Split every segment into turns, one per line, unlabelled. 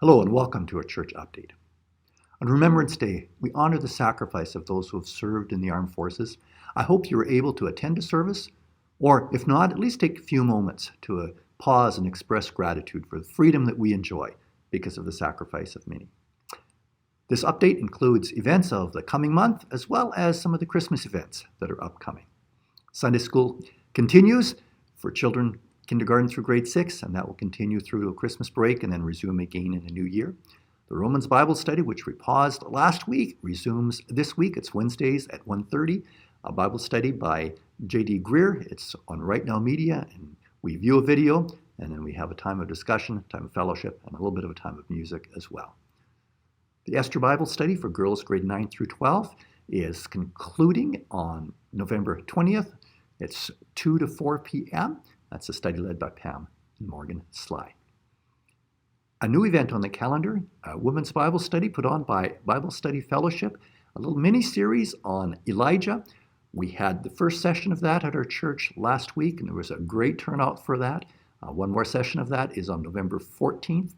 Hello and welcome to our church update. On Remembrance Day, we honor the sacrifice of those who have served in the armed forces. I hope you were able to attend a service, or if not, at least take a few moments to pause and express gratitude for the freedom that we enjoy because of the sacrifice of many. This update includes events of the coming month, as well as some of the Christmas events that are upcoming. Sunday school continues for children kindergarten through grade 6, and that will continue through a Christmas break and then resume again in the new year. The Romans Bible study, which we paused last week, resumes this week. It's Wednesdays at 1:30. A Bible study by J.D. Greer. It's on Right Now Media, and we view a video, and then we have a time of discussion, time of fellowship, and a little bit of a time of music as well. The Esther Bible study for girls grade 9 through 12 is concluding on November 20th. It's 2 to 4 p.m. That's a study led by Pam and Morgan Sly. A new event on the calendar, a women's Bible study put on by Bible Study Fellowship, a little mini-series on Elijah. We had the first session of that at our church last week, and there was a great turnout for that. One more session of that is on November 14th.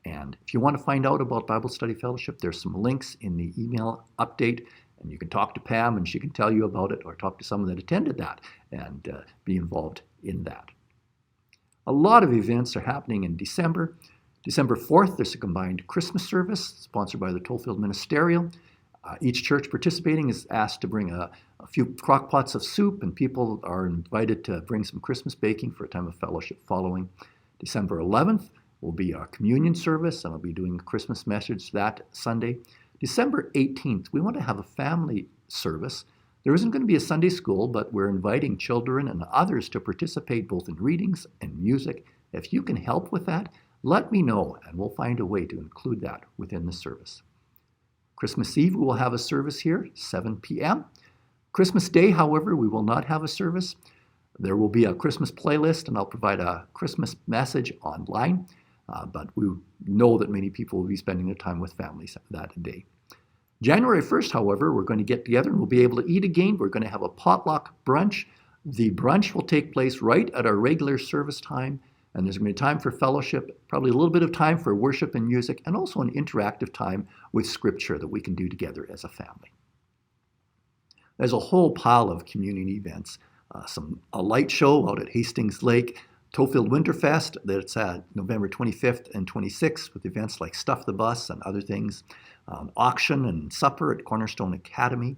And if you want to find out about Bible Study Fellowship, there's some links in the email update, and you can talk to Pam and she can tell you about it, or talk to someone that attended that and be involved in that. A lot of events are happening in December. December 4th, there's a combined Christmas service sponsored by the Tollfield Ministerial. Each church participating is asked to bring a few crock pots of soup, and people are invited to bring some Christmas baking for a time of fellowship following. December 11th will be our communion service, and I'll be doing a Christmas message that Sunday. December 18th, we want to have a family service. There isn't going to be a Sunday school, but we're inviting children and others to participate both in readings and music. If you can help with that, let me know, and we'll find a way to include that within the service. Christmas Eve, we will have a service here, 7 p.m. Christmas Day, however, we will not have a service. There will be a Christmas playlist, and I'll provide a Christmas message online, but we know that many people will be spending their time with families that day. January 1st, however, we're going to get together and we'll be able to eat again. We're going to have a potluck brunch. The brunch will take place right at our regular service time, and there's going to be time for fellowship, probably a little bit of time for worship and music, and also an interactive time with Scripture that we can do together as a family. There's a whole pile of community events, a light show out at Hastings Lake, Tollfield Winterfest, that's at November 25th and 26th with events like Stuff the Bus and other things, auction and supper at Cornerstone Academy,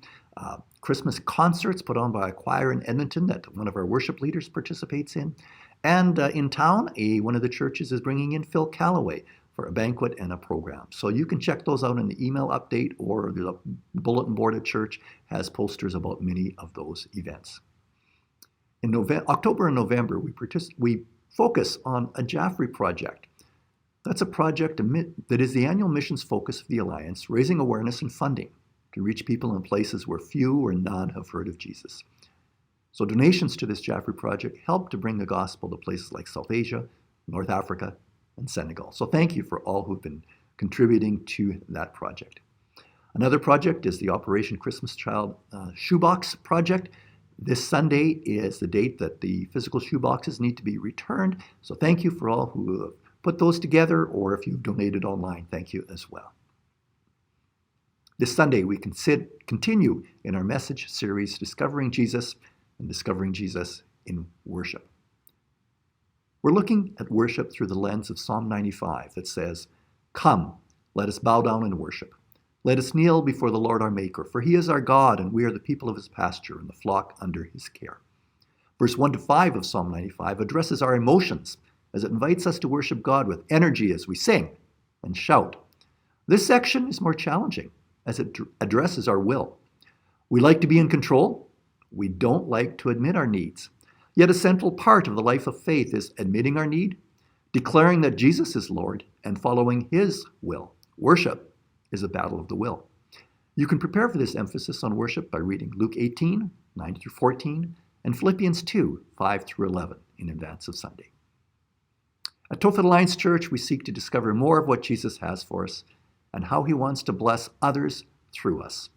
Christmas concerts put on by a choir in Edmonton that one of our worship leaders participates in, and in town, one of the churches is bringing in Phil Callaway for a banquet and a program. So you can check those out in the email update, or the bulletin board at church has posters about many of those events. In October and November, we focus on a Jaffrey project. That's a project that is the annual missions focus of the Alliance, raising awareness and funding to reach people in places where few or none have heard of Jesus. So donations to this Jaffrey project help to bring the gospel to places like South Asia, North Africa, and Senegal. So thank you for all who've been contributing to that project. Another project is the Operation Christmas Child Shoebox Project. This Sunday is the date that the physical shoeboxes need to be returned. So thank you for all who have put those together, or if you've donated online, thank you as well. This Sunday, we continue in our message series, Discovering Jesus and Discovering Jesus in Worship. We're looking at worship through the lens of Psalm 95 that says, "Come, let us bow down and worship. Let us kneel before the Lord our Maker, for he is our God, and we are the people of his pasture and the flock under his care." Verse 1 to 5 of Psalm 95 addresses our emotions as it invites us to worship God with energy as we sing and shout. This section is more challenging as it addresses our will. We like to be in control. We don't like to admit our needs. Yet a central part of the life of faith is admitting our need, declaring that Jesus is Lord, and following his will. Worship is a battle of the will. You can prepare for this emphasis on worship by reading Luke 18, 9 through 14, and Philippians 2, 5 through 11 in advance of Sunday. At Tollfield Alliance Church, we seek to discover more of what Jesus has for us and how he wants to bless others through us.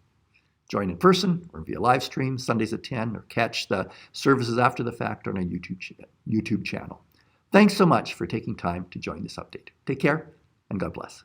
Join in person or via live stream Sundays at 10, or catch the services after the fact on our YouTube channel. Thanks so much for taking time to join this update. Take care, and God bless.